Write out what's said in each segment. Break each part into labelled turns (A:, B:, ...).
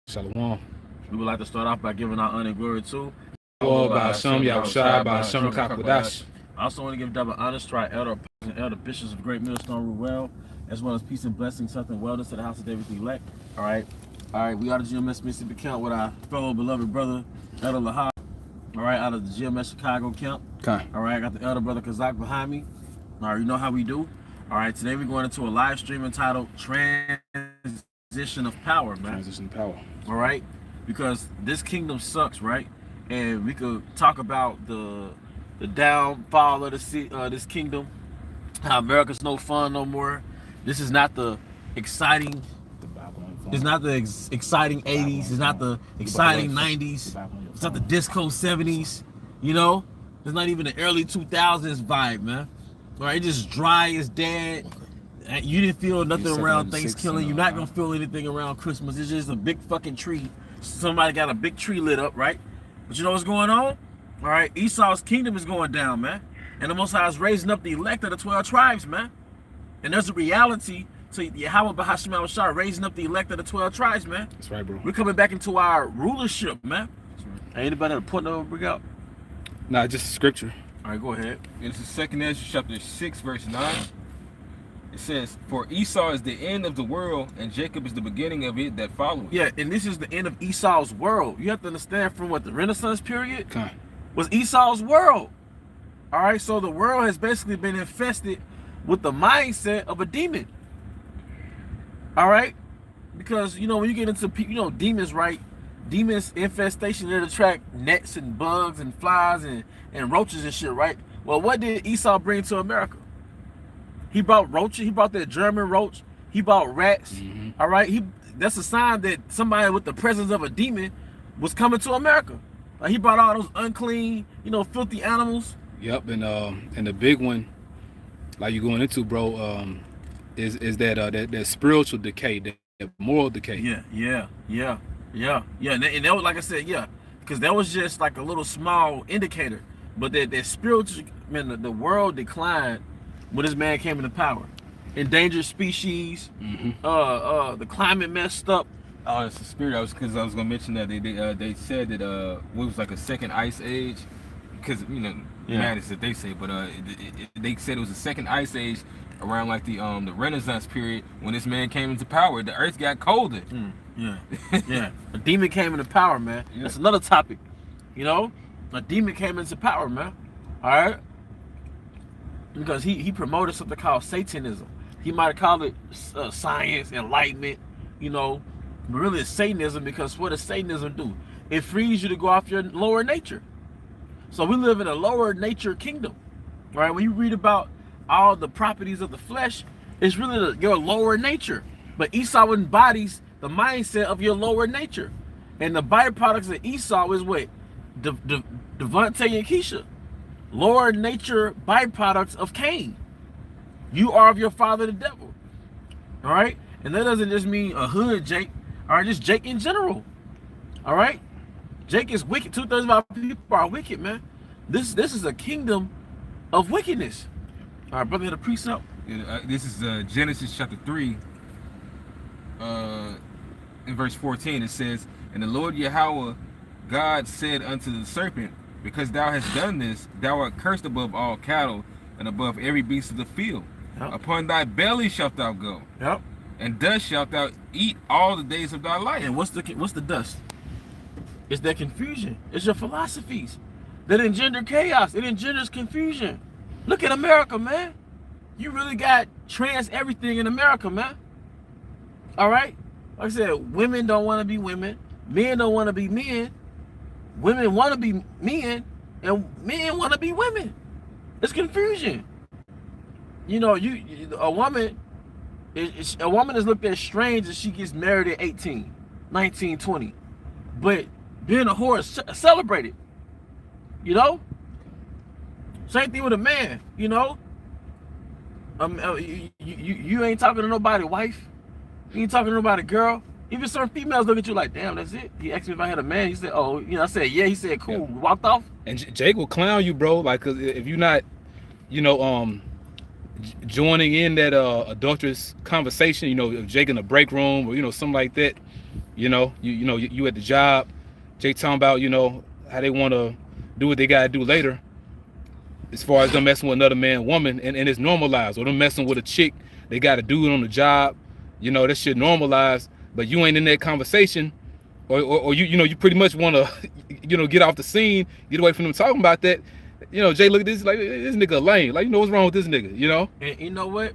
A: Shalom.
B: We would like to start off by giving our honor and glory to
A: BAHASHAM, YAHAWAH, BAHASHAM.
B: I also want to give double honors to our elder bishops of Great Millstone Ruel, as well as peace and blessings, health and wellness to the house of David the elect. All right. We are the GMS Mississippi camp with our fellow beloved brother, Elder Lahab. All right, out of the GMS Chicago camp.
A: Okay.
B: All right, I got the elder brother Kazak behind me. All right, you know how we do. All right, today we're going into a live stream entitled Transition of Power, man.
A: Transition of Power.
B: All right, because this kingdom sucks, right? And we could talk about the downfall of this kingdom, how America's no fun no more. This is not the exciting. It's not the exciting 80s. It's not the exciting 90s. It's not the disco 70s. You know, it's not even the early 2000s vibe, man. All right, it's just dry as dead. You didn't feel nothing around Thanksgiving. You're not gonna feel anything around Christmas. It's just a big fucking tree. Somebody got a big tree lit up, right? But you know what's going on? All right, Esau's kingdom is going down, man. And the Most High is raising up the elect of the 12 tribes, man. And there's a reality to YAHAWAH BAHASHAM raising up the elect of the 12 tribes, man.
A: That's right, bro.
B: We're coming back into our rulership, man. Right. Anybody have a point to bring out?
A: Nah, just scripture.
B: All right, go ahead.
C: This is 2nd Ezra chapter 6, verse 9. It says, "For Esau is the end of the world, and Jacob is the beginning of it that followeth."
B: Yeah, and this is the end of Esau's world. You have to understand, from what the Renaissance period was Esau's world. All right, so the world has basically been infested with the mindset of a demon. All right, because you know when you get into demons, right? Demons infestation, they attract nets and bugs and flies and roaches and shit, right? Well, what did Esau bring to America? He brought roaches. He brought that German roach. He brought rats. All right, that's a sign that somebody with the presence of a demon was coming to America. Like he brought all those unclean, filthy animals.
A: Yep, and the big one, like you're going into, bro, is that spiritual decay, that moral decay.
B: Yeah. And that was, like I said, because that was just like a little small indicator. But that spiritual, man, the world declined when this man came into power. Endangered species, the climate messed up.
C: Oh, it's the spirit. Because I was gonna mention that they said that it was like a second ice age, because madness that they say, but they said it was a second ice age around like the Renaissance period when this man came into power. The earth got colder.
B: Yeah. A demon came into power, man. Yeah. That's another topic. A demon came into power, man. All right. Because he promoted something called Satanism. He might have called it science, enlightenment, but really it's Satanism, because what does Satanism do? It frees you to go off your lower nature. So we live in a lower nature kingdom, right? When you read about all the properties of the flesh, it's really your lower nature. But Esau embodies the mindset of your lower nature. And the byproducts of Esau is what? Devontae and Keisha. Lower nature byproducts of Cain. You are of your father the devil. All right? And that doesn't just mean a hood Jake, or just Jake in general. All right? Jake is wicked. 2/3 of our people are wicked, man. This is a kingdom of wickedness. All right, brother, had a precept.
C: This is Genesis chapter 3, in verse 14. It says, "And the Lord Yahawah God said unto the serpent, Because thou hast done this, thou art cursed above all cattle and above every beast of the field. Yep. Upon thy belly shalt thou go, and dust shalt thou eat all the days of thy life."
B: And what's the dust? It's that confusion. It's your philosophies that engender chaos. It engenders confusion. Look at America, man. You really got trans everything in America, man. All right? Like I said, women don't want to be women. Men don't want to be men. Women want to be men. And men want to be women. It's confusion. A woman is looked at strange if she gets married at 18, 19, 20. But being a whore is celebrated. Same thing with a man, you ain't talking to nobody wife. You ain't talking to nobody girl. Even certain females look at you like, damn, that's it. He asked me if I had a man. He said, oh, I said, yeah. He said, cool. Yeah. Walked off.
A: And Jake will clown you, bro. Like, cause if you're not, joining in that adulterous conversation, if Jake in the break room or something like that, You know, you at the job. Jay talking about, you know, how they want to do what they got to do later. As far as them messing with another man, woman, and it's normalized. Or them messing with a chick, they got to do it on the job. You know, that shit normalized. But you ain't in that conversation. Or you pretty much want to, get off the scene, get away from them talking about that. You know, Jay look at this like, this nigga lame. Like, what's wrong with this nigga,
B: And you know what?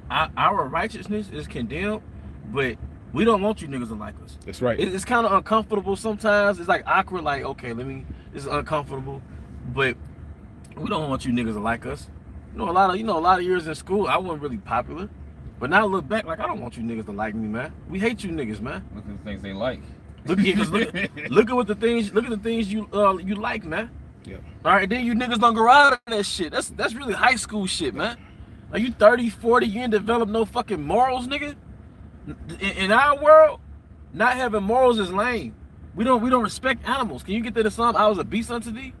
B: Our righteousness is condemned, but we don't want you niggas to like us.
A: That's right.
B: It's kind of uncomfortable sometimes. It's like awkward, like, okay, this is uncomfortable, but we don't want you niggas to like us. A lot of years in school, I wasn't really popular. But now I look back, like, I don't want you niggas to like me, man. We hate you niggas, man.
C: Look at the things they like.
B: Look at the things you like, man.
A: Yeah.
B: All right, then you niggas don't go out of that shit. That's really high school shit, man. Are you 30, 40, you ain't develop no fucking morals, nigga? In our world, not having morals is lame. We don't respect animals. Can you get to the song, I was a beast unto thee?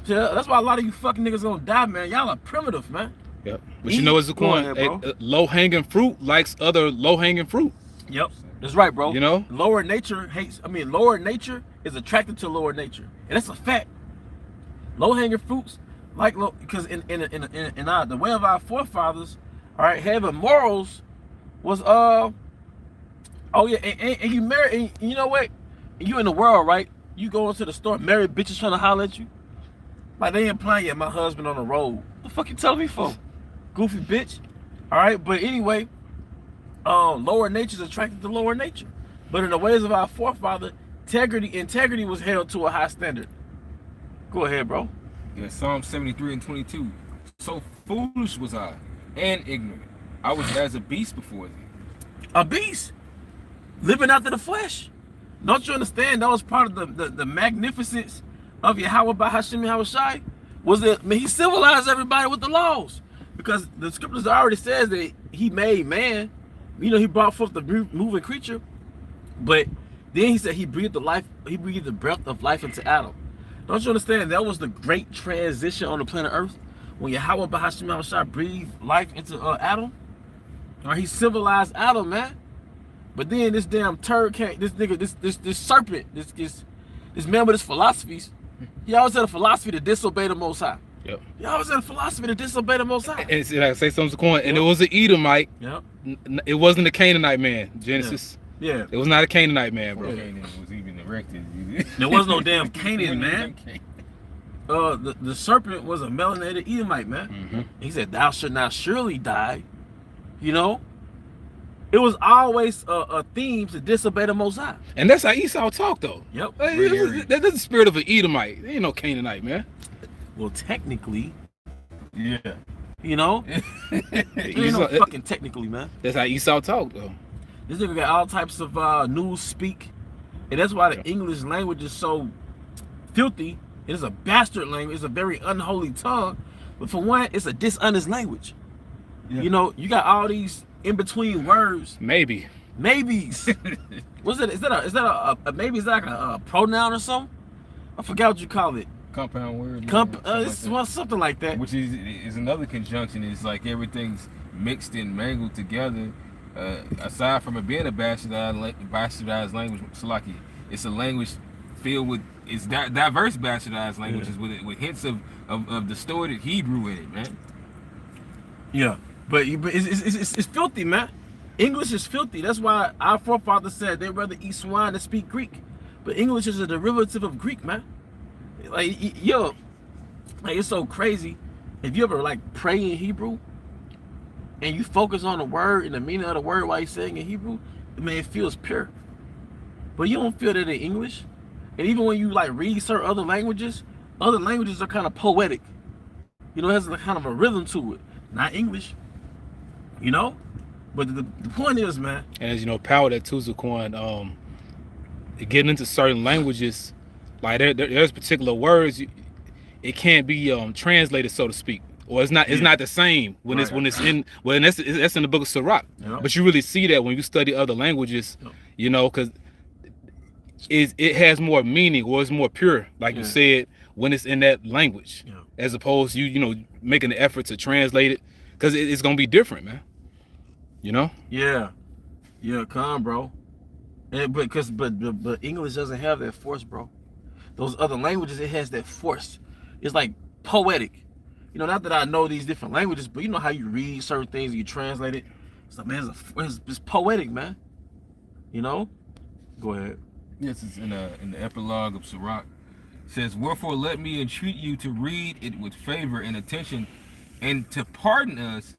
B: So that's why a lot of you fucking niggas gonna die, man. Y'all are primitive, man.
A: Yep. But you know what's the point? Low-hanging fruit likes other low-hanging fruit.
B: Yep. That's right, bro.
A: Lower
B: nature is attracted to lower nature. And that's a fact. Low-hanging fruits, because in the way of our forefathers, all right, having morals was and you marry, and you know what? You in the world, right? You go into the store, married bitches trying to holler at you. Like, they implying, yeah, my husband on the road. What the fuck you telling me for? Goofy bitch. All right, but anyway, lower nature is attracted to lower nature. But in the ways of our forefather, integrity was held to a high standard. Go ahead, bro.
C: Yeah, Psalm 73:22. So foolish was I, and ignorant. I was as a beast before thee.
B: A beast? Living after the flesh. Don't you understand? That was part of the magnificence of Yahawah BAHASHAM YAHAWASHI. Was that, he civilized everybody with the laws. Because the scriptures already says that he made man. He brought forth the moving creature. But then he said he breathed the breath of life into Adam. Don't you understand? That was the great transition on the planet Earth. When Yahawah BAHASHAM YAHAWASHI breathed life into Adam. Or he civilized Adam, man. But then this damn turd came, this nigga, this serpent, this man with his philosophies. He always had a philosophy to disobey the Most High.
A: Yep.
B: He always had a philosophy to disobey the Most High.
A: And like I say something coin, and it was an Edomite.
B: Yep.
A: It wasn't a Canaanite man. Genesis.
B: Yeah.
A: It was not a Canaanite man, bro.
C: Canaan was even erected.
B: There was no damn Canaan, man. The serpent was a melanated Edomite, man.
A: Mm-hmm.
B: He said, "Thou shalt not surely die." It was always a theme to disobey the Most High.
A: And that's how Esau talked, though.
B: Yep.
A: That's the spirit of an Edomite. There ain't no Canaanite, man.
B: Well, technically,
C: Yeah.
B: there ain't no fucking technically, man.
A: That's how Esau talked, though.
B: This nigga got all types of news speak, and that's why the English language is so filthy. It is a bastard language. It's a very unholy tongue. But for one, it's a dishonest language.
C: Yeah.
B: You got all these in between words.
A: Maybes.
B: What's it? Is that a maybe? Is that like a pronoun or something? I forgot what you call it.
C: Compound word.
B: Something like that.
C: Which is another conjunction. It's like everything's mixed and mangled together. Aside from it being a bastardized language, Salaki, it's a language filled with diverse bastardized languages with hints of distorted Hebrew in it, man.
B: Yeah, but it's filthy, man. English is filthy. That's why our forefathers said they'd rather eat swine than speak Greek. But English is a derivative of Greek, man. It's so crazy. If you ever pray in Hebrew and you focus on the word and the meaning of the word while you're saying in Hebrew, man, it feels pure. But you don't feel that in English. And even when you read certain other languages are kind of poetic. It has kind of a rhythm to it. Not English. But the point is, man.
A: And as you know, power that Tuzacoin, getting into certain languages, there's particular words it can't be translated, so to speak, or it's not the same when that's in the book of Sirach.
B: Yep.
A: But you really see that when you study other languages, because it has more meaning, or it's more pure, you said, when it's in that language, as opposed to making the effort to translate it, because it's gonna be different, man.
B: Yeah. Yeah, come, bro. And but English doesn't have that force, bro. Those other languages, it has that force. It's like poetic. You know, not that I know these different languages, but you know how you read certain things, you translate it. It's like, man, it's poetic, man. You know? Go ahead.
C: Yes, it's in the epilogue of Sirach. It says, "Wherefore let me entreat you to read it with favor and attention, and to pardon us,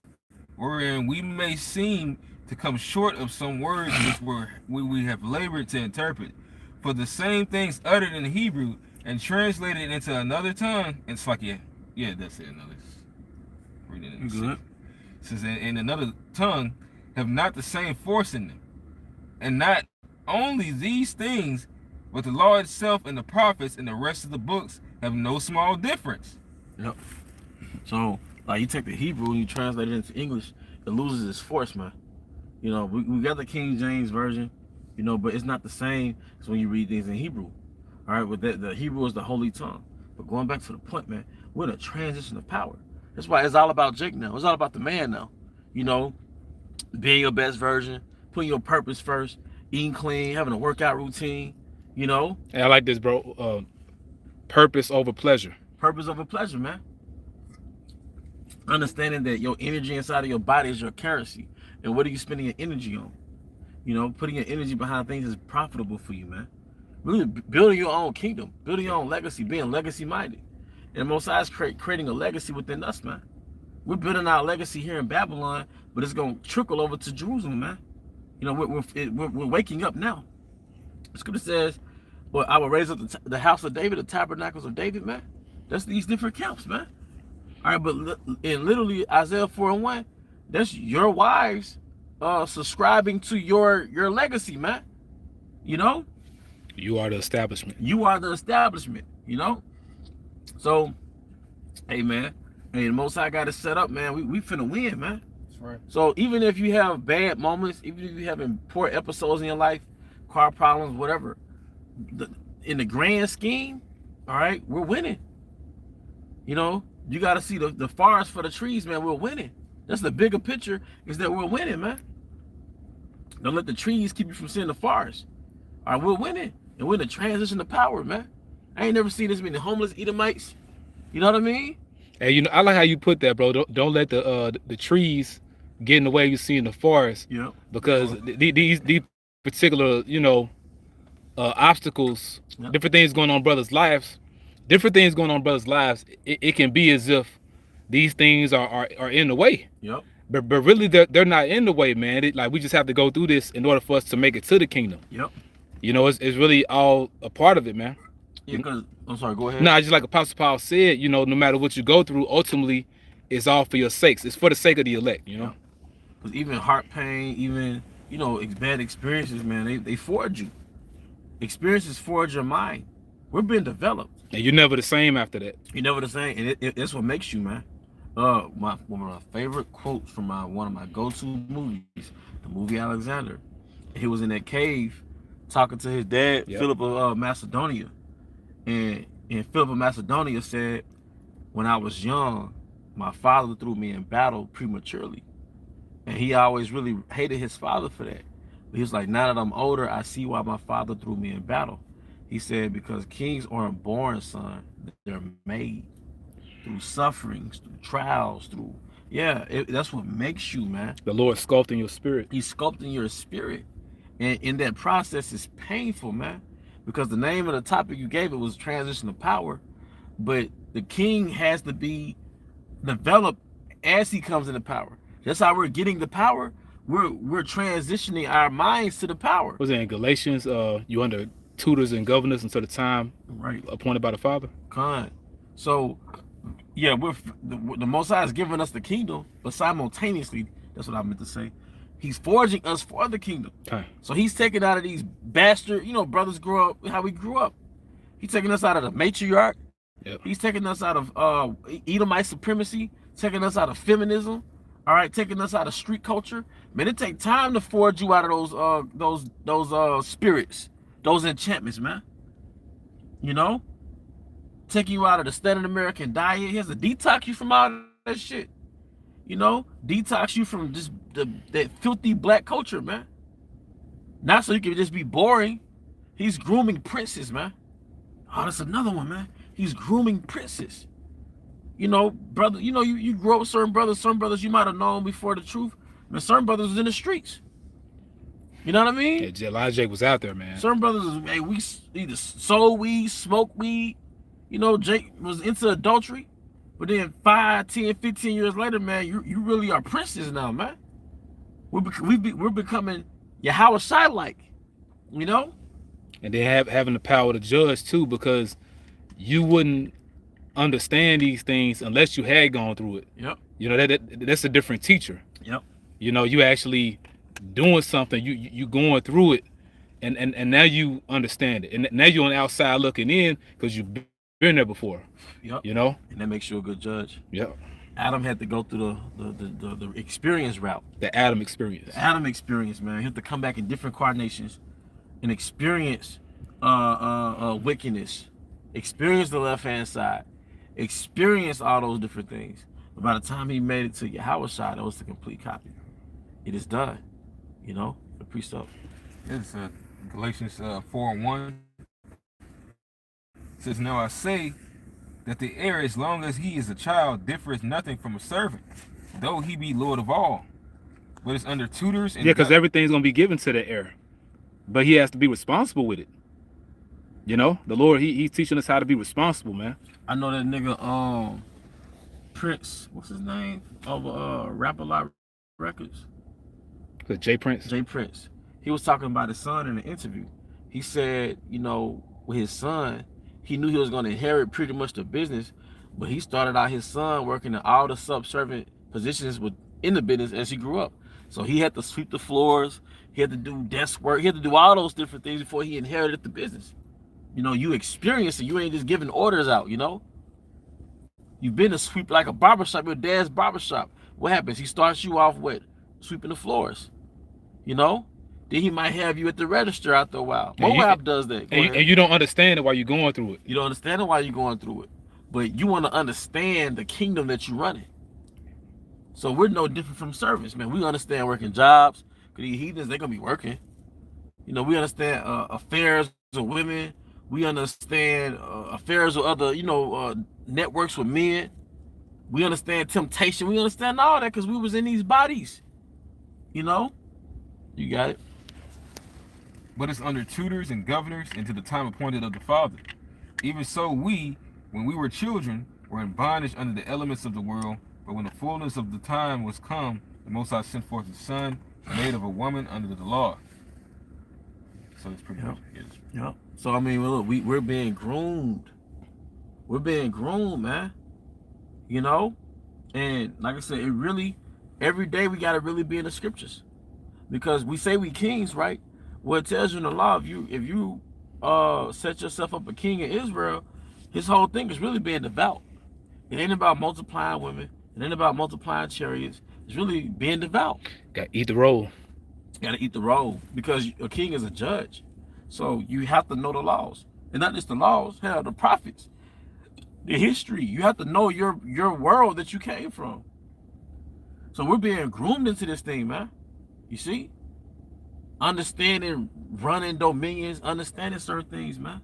C: wherein we may seem to come short of some words which we have labored to interpret. For the same things uttered in Hebrew and translated into another tongue," and it's like, yeah, that's it. Another. Read it in the
B: Good.
C: It says, "In another tongue have not the same force in them, and not only these things, but the law itself and the prophets and the rest of the books have no small difference."
B: Yep. So, like, you take the Hebrew and you translate it into English, it loses its force, man. You know, we got the King James version, you know, but it's not the same as when you read things in Hebrew. All right, with that, the Hebrew is the holy tongue. But going back to the point, man, we're in a transition of power. That's why it's all about Jake now. It's all about the man now. You know, being your best version, putting your purpose first, eating clean, having a workout routine, you know.
A: And I like this, bro. Purpose over pleasure.
B: Purpose over pleasure, man. Understanding that your energy inside of your body is your currency. And what are you spending your energy on? You know, putting your energy behind things is profitable for you, man. Really building your own kingdom, building your own legacy, being legacy minded. And Most High is creating a legacy within us, man. We're building our legacy here in Babylon, but it's going to trickle over to Jerusalem, man. You know, we're waking up now. The scripture says, well, I will raise up the house of David, the tabernacles of David, man. That's these different camps, man. All right, but in literally Isaiah 4:1, that's your wives subscribing to your legacy, man. You know?
A: You are the establishment.
B: You are the establishment, you know? So, hey, man. Hey, the Most High got it set up, man. We finna win, man.
C: That's right.
B: So even if you have bad moments, even if you having poor episodes in your life, car problems, whatever, in the grand scheme, all right, we're winning. You know, you got to see the forest for the trees, man. We're winning. That's the bigger picture, is that we're winning, man. Don't let the trees keep you from seeing the forest. All right, we're winning. And we're in the transition to power, man. I ain't never seen this many homeless Edomites. You know what I mean?
A: Hey, you know, I like how you put that, bro. Don't let the trees get in the way you see in the forest.
B: Yeah.
A: Because these particular, you know, obstacles, different things going on brothers' lives, it can be as if these things are in the way.
B: Yep.
A: But really they're not in the way, man. Like, we just have to go through this in order for us to make it to the kingdom.
B: Yep.
A: You know, it's really all a part of it, man.
B: Yeah, because I'm sorry, go ahead.
A: No, just like Apostle Paul said, you know, no matter what you go through, ultimately it's all for your sakes. It's for the sake of the elect, you know.
B: Because even heart pain, even, you know, bad experiences, man, they forge you. Experiences forge your mind. We're being developed.
A: And you're never the same after that.
B: You're never the same, and it's what makes you, man. One of my favorite quotes from one of my go-to movies, the movie Alexander. He was in that cave talking to his dad, Philip of Macedonia. And Philip of Macedonia said, when I was young, my father threw me in battle prematurely. And he always really hated his father for that. But he was like, now that I'm older, I see why my father threw me in battle. He said, because kings aren't born, son. They're made through sufferings, through trials, through, that's what makes you, man.
A: The Lord sculpting your spirit.
B: He's sculpting your spirit. And in that process, it's painful, man. Because the name of the topic you gave it was transition of power. But the king has to be developed as he comes into power. That's how we're getting the power. We're transitioning our minds to the power.
A: Was it in Galatians? You under tutors and governors until the time appointed by the Father.
B: So, yeah, the Most High is giving us the kingdom, but simultaneously, that's what I meant to say, he's forging us for the kingdom. So he's taking out of these bastard, you know, brothers grow up how we grew up. He's taking us out of the matriarch. He's taking us out of Edomite supremacy, taking us out of feminism. All right, taking us out of street culture. Man, it take time to forge you out of those spirits, those enchantments, man. You know, taking you out of the standard American diet. He has to detox you from all that shit. You know, detox you from just that filthy black culture, man. Not so you can just be boring. He's grooming princes, man. Oh, that's another one, man. He's grooming princes. You know, brother, you know, you grow up with certain brothers you might have known before the truth. And certain brothers was in the streets. You know what I mean?
A: Yeah, Elijah was out there, man.
B: Certain brothers, hey, we either sold weed, smoked weed. You know, Jake was into adultery. But then 5, 10, 15 years later, man, you really are princes now, man. We're becoming YAHAWASHI like, you know?
A: And then having the power to judge too, because you wouldn't understand these things unless you had gone through it.
B: Yep.
A: You know, that's a different teacher.
B: Yep.
A: You know, you actually doing something, you going through it, and now you understand it, and now you're on the outside looking in because you've been there before.
B: Yep.
A: You know,
B: and that makes you a good judge.
A: Yep.
B: Adam had to go through the experience route.
A: The Adam experience.
B: The Adam experience, man. He had to come back in different incarnations and experience wickedness, experience the left hand side, experience all those different things. But by the time he made it to YAHAWASHI, that was the complete copy. It is done. You know, the precept.
C: It's Galatians 4:1. It says, "Now I say that the heir, as long as he is a child, differs nothing from a servant, though he be Lord of all, but is under tutors." And
A: yeah, because everything's gonna be given to the heir, but he has to be responsible with it. You know, the Lord, he's teaching us how to be responsible, man.
B: I know that nigga, Prince, what's his name? Of Rap A Lot Records.
A: Jay Prince.
B: Jay Prince. He was talking about his son in an interview. He said, you know, with his son, he knew he was going to inherit pretty much the business, but he started out his son working in all the subservient positions in the business as he grew up. So he had to sweep the floors, he had to do desk work, he had to do all those different things before he inherited the business. You know, you experience it, you ain't just giving orders out, you know? You've been to sweep like a barbershop, your dad's barbershop. What happens? He starts you off with sweeping the floors, you know? Then he might have you at the register after a while. Moab does that.
A: And you don't understand it while you're going through it.
B: You don't understand it while you're going through it. But you want to understand the kingdom that you're running. So we're no different from servants, man. We understand working jobs. Because these heathens, they're going to be working. You know, we understand affairs with women. We understand affairs with other, you know, networks with men. We understand temptation. We understand all that because we was in these bodies. You know? You got it.
C: But it's under tutors and governors until the time appointed of the Father. Even so we, when we were children, were in bondage under the elements of the world, but when the fullness of the time was come, the Most High sent forth His Son, made of a woman under the law. So it's pretty much it.
B: Yeah. So I mean, look, we're being groomed. We're being groomed, man. You know? And like I said, it really, every day we gotta really be in the scriptures. Because we say we kings, right? Well, it tells you in the law, if you set yourself up a king in Israel, his whole thing is really being devout. It ain't about multiplying women. It ain't about multiplying chariots. It's really being devout.
A: Got to eat the roll.
B: Got to eat the roll because a king is a judge. So you have to know the laws, and not just the laws. Hell, the prophets, the history. You have to know your world that you came from. So we're being groomed into this thing, man. You see? Understanding running dominions, understanding certain things, man.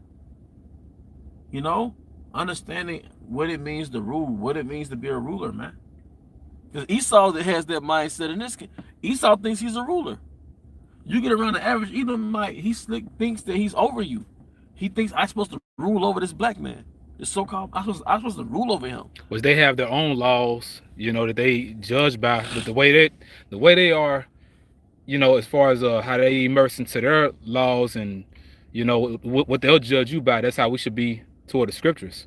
B: You know? Understanding what it means to rule, what it means to be a ruler, man. Because Esau that has that mindset in this, Esau thinks he's a ruler. You get around the average Edomite, he thinks that he's over you. He thinks I'm supposed to rule over this black man. This so-called, I'm supposed to rule over him.
A: Which they have their own laws, you know, that they judge by. But the way they are, you know, as far as how they immerse into their laws and, you know, what they'll judge you by, that's how we should be toward the scriptures.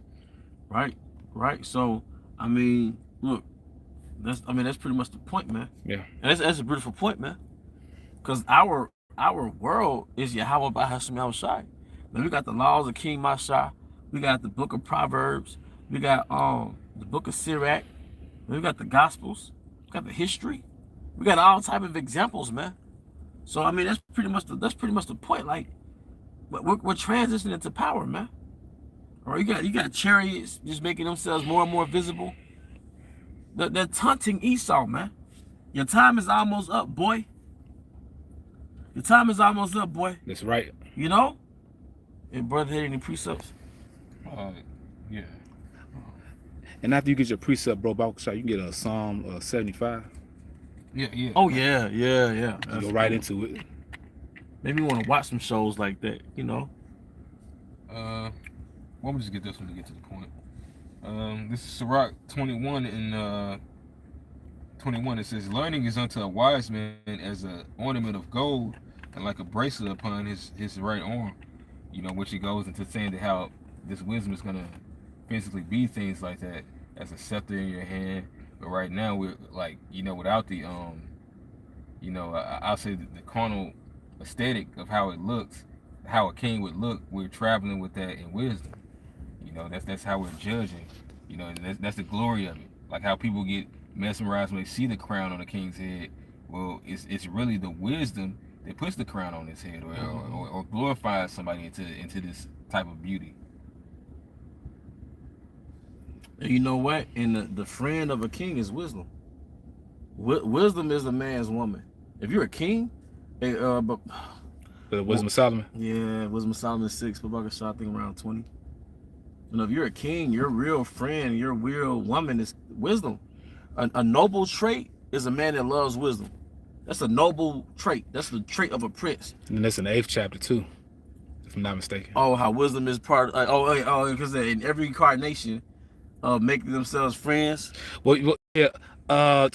B: Right, right. So, I mean, look, that's pretty much the point, man.
A: Yeah.
B: And that's a beautiful point, man. Because our world is YAHAWAH BAHASHAM YAHAWASHI. Man, we got the laws of King Masha. We got the book of Proverbs. We got the book of Sirach. We got the Gospels. We got the history. We got all type of examples, man. So I mean, that's pretty much the point. Like, we're transitioning into power, man. Or you got chariots just making themselves more and more visible. They're taunting Esau, man. Your time is almost up, boy. The time is almost up, boy.
A: That's right.
B: You know? And brother had any precepts?
C: Yeah.
A: And after you get your precept, bro, about shot, you can get a Psalm 75.
C: Yeah.
B: Oh yeah.
A: You go right into it.
B: Maybe you want to watch some shows like that, you know?
C: Well, let me just get this one to get to the point. This is Sirach 21 and 21. It says, learning is unto a wise man as an ornament of gold and like a bracelet upon his right arm. You know, which it goes into saying that how this wisdom is gonna physically be things like that as a scepter in your hand. But right now we're like, you know, without the you know, I'll say the carnal aesthetic of how it looks, how a king would look, we're traveling with that in wisdom. You know, that's how we're judging. You know, and that's the glory of it. Like how people get mesmerized when they see the crown on a king's head. Well, it's really the wisdom that puts the crown on his head, or glorifies somebody into this type of beauty.
B: And you know what? And the friend of a king is wisdom. Wisdom is a man's woman. If you're a king,
A: The Wisdom of Solomon.
B: yeah, Wisdom of Solomon 6, but I think around 20. You know, if you're a king, your real friend, your real woman is wisdom. A noble trait is a man that loves wisdom. That's a noble trait. That's the trait of a prince.
A: And that's in the 8th chapter too, if I'm not mistaken.
B: Oh, how wisdom is part. Because in every incarnation, making themselves friends.
A: Well, yeah. I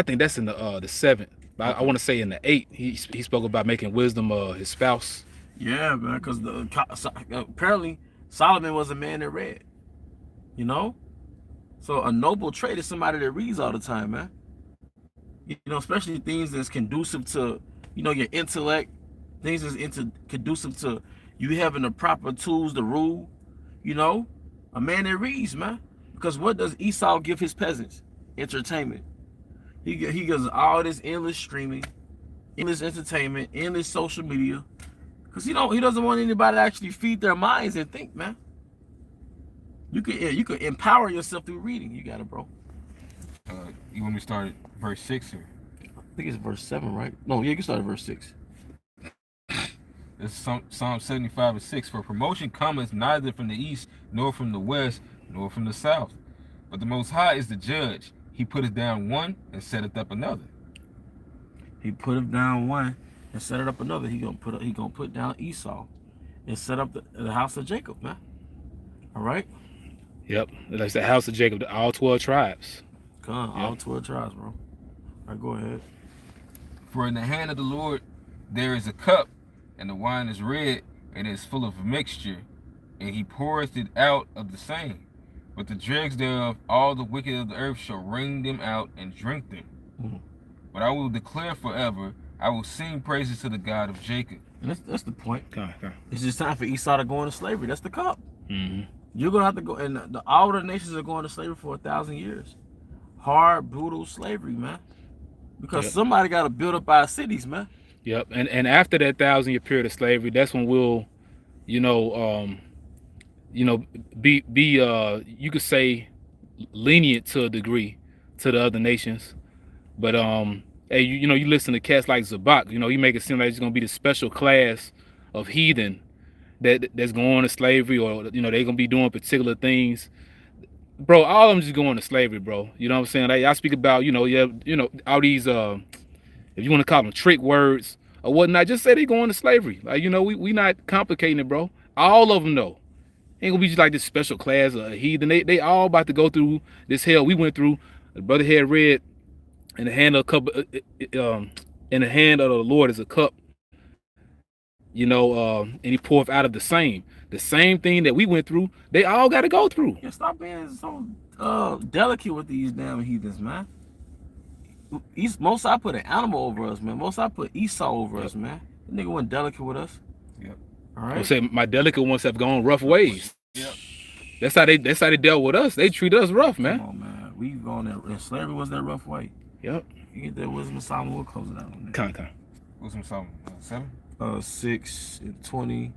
A: think that's in the 7th. But I want to say in the 8th, he spoke about making wisdom his spouse.
B: Yeah, man. Because apparently Solomon was a man that read. You know, so a noble trait is somebody that reads all the time, man. You know, especially things that's conducive to, you know, your intellect, things that's conducive to you having the proper tools to rule. You know, a man that reads, man. Because what does Esau give his peasants? Entertainment. He gives all this endless streaming, endless entertainment, endless social media. Because he doesn't want anybody to actually feed their minds and think, man. You could empower yourself through reading. You got it, bro.
C: You want me to start at verse 6 here?
B: I think it's verse 7, right? No, yeah, you can start at verse 6.
C: It's Psalm 75 and 6. For promotion cometh neither from the east, nor from the west, nor from the south. But the Most High is the judge. He putteth down one and setteth up another.
B: He putteth down one and set it up another. He gonna put down Esau and set up the house of Jacob, man. All right.
A: Yep, that's the house of Jacob, all 12 tribes.
B: Come on, all 12 tribes, bro. All right, go ahead.
C: For in the hand of the Lord there is a cup, and the wine is red, and it is full of mixture, and he poureth it out of the same. But the dregs thereof, all the wicked of the earth shall wring them out and drink them.
B: Mm-hmm.
C: But I will declare forever, I will sing praises to the God of Jacob.
B: And that's the point.
A: Okay.
B: It's just time for Esau to go into slavery. That's the cup.
A: Mm-hmm.
B: You're gonna have to go, and all the nations are going to slavery for 1,000 years. Hard, brutal slavery, man. Because somebody got to build up our cities, man.
A: Yep, and after that 1,000-year period of slavery, that's when we'll, be you could say lenient to a degree to the other nations, but hey, you listen to cats like Zabak, he make it seem like it's gonna be the special class of heathen that's going to slavery, or they're gonna be doing particular things. Bro, all of them just going to slavery, bro. You know what I'm saying? Like, I speak about, all these, if you want to call them trick words or whatnot, just say they going to slavery. Like, we not complicating it, bro. All of them know. Ain't gonna be just like this special class of heathen. They all about to go through this hell we went through. The brother had read, in the hand of in the hand of the Lord is a cup. And he poureth out of the same thing that we went through. They all got to go through.
B: Yeah, stop being so delicate with these damn heathens, man. Most I put an animal over us, man. Most I put Esau over us, man. The nigga wasn't delicate with us.
C: Yep.
B: All right.
A: I say my delicate ones have gone rough ways.
C: Yep.
A: That's how they dealt with us. They treat us rough, man.
B: Come on, man. We've gone there. And slavery was that rough way.
A: Yep.
B: You get that Wisdom of Solomon. We'll close it out on that.
A: Con.
C: Wisdom of Solomon 7?
B: 6 and 20.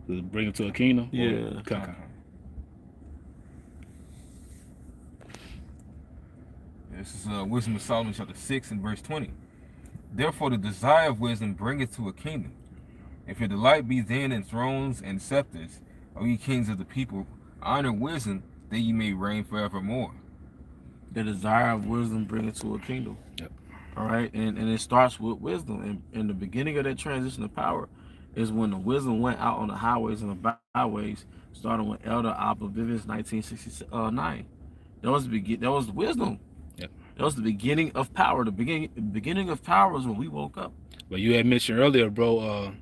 A: Bring him to a kingdom.
B: Yeah.
A: Con.
C: This is Wisdom of Solomon chapter 6 and verse 20. Therefore, the desire of wisdom bringeth to a kingdom. If your delight be then in thrones and scepters, O ye kings of the people, honor wisdom, that ye may reign forevermore.
B: The desire of wisdom bringeth to a kingdom.
A: Yep.
B: All right, and it starts with wisdom. And the beginning of that transition of power is when the wisdom went out on the highways and the byways, starting with Elder Abba Bivens, 1969. That was wisdom.
A: Yep.
B: That was the beginning of power. The beginning of power was when we woke up.
A: But you had mentioned earlier, bro,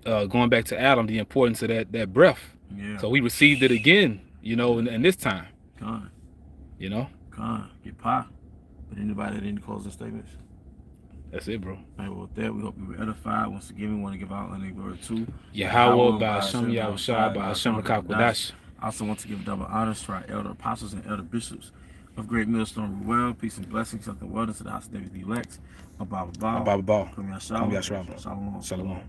A: going back to Adam, the importance of that breath.
B: Yeah.
A: So we received it again, you know, in this time.
B: Con.
A: You know?
B: Con. Get pie. But anybody that any closing statements?
A: That's it, bro.
B: All right, well, with that, we hope you were edified. Once again, we want to give out honor and glory to
A: YAHAWAH, BAHASHAM, YAHAWASHI, BAHASHAM, THAWADAH.
B: I also want to give double honors to our elder apostles and elder bishops of Great Millstone Ruel. Peace and blessings, something well to the house of David the elect. Abba,
A: Abba,
B: Shalom.
A: Shalom.